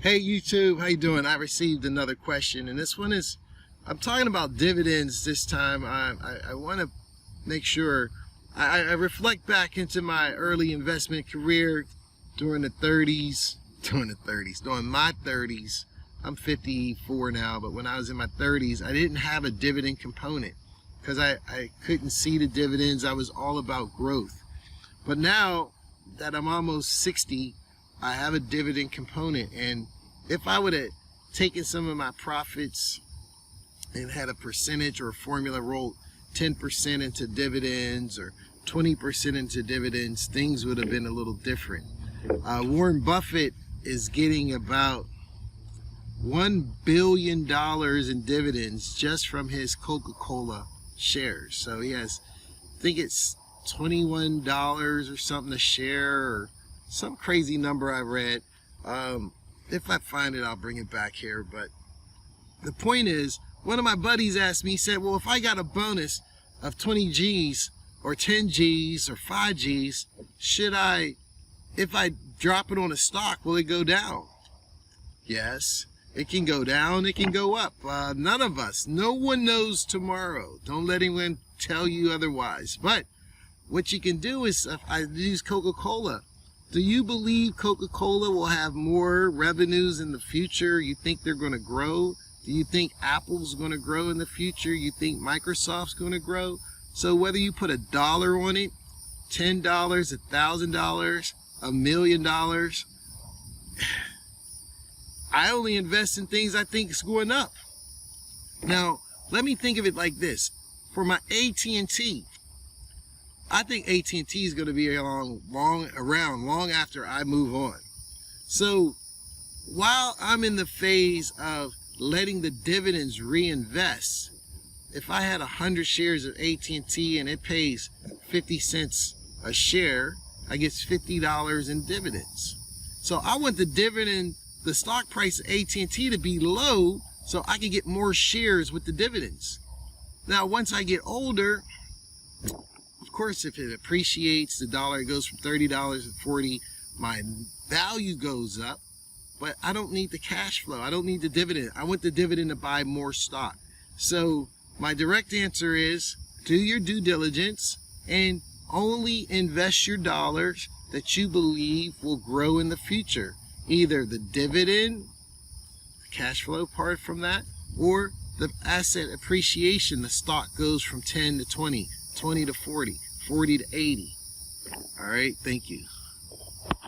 Hey YouTube, how you doing? I received another question, and this one is, I'm talking about dividends this time. I want to make sure I reflect back into my early investment career during my 30s. I'm 54 now, but when I was in my 30s, I didn't have a dividend component because I couldn't see the dividends. I was all about growth. But now that I'm almost 60, I have a dividend component, and if I would have taken some of my profits and had a percentage or a formula, rolled 10% into dividends or 20% into dividends, things would have been a little different. Warren Buffett is getting about $1 billion in dividends just from his Coca-Cola shares. So he has, I think it's $21 or something a share, or some crazy number I read. If I find it, I'll bring it back here. But the point is, one of my buddies asked me, he said, well, if I got a bonus of 20 G's or 10 G's or 5 G's, should I, if I drop it on a stock, will it go down? Yes, it can go down, it can go up. None of us, no one knows tomorrow. Don't let anyone tell you otherwise. But what you can do is, if I use Coca-Cola, do you believe Coca-Cola will have more revenues in the future? You think they're going to grow? Do you think Apple's going to grow in the future? You think Microsoft's going to grow? So whether you put $1 on it, $10, $1,000, $1 million, I only invest in things I think is going up. Now, let me think of it like this. For my AT&T, I think AT&T is going to be around long after I move on. So while I'm in the phase of letting the dividends reinvest, if I had 100 shares of AT&T and it pays 50 cents a share, I get $50 in dividends. So I want the stock price of AT&T to be low so I can get more shares with the dividends. Now, once I get older, of course, if it appreciates, the dollar goes from $30 to $40, my value goes up, but I don't need the cash flow. I don't need the dividend. I want the dividend to buy more stock. So my direct answer is, do your due diligence and only invest your dollars that you believe will grow in the future. Either the dividend, the cash flow part from that, or the asset appreciation. The stock goes from 10 to 20, 20 to 40, 40 to 80. All right, thank you.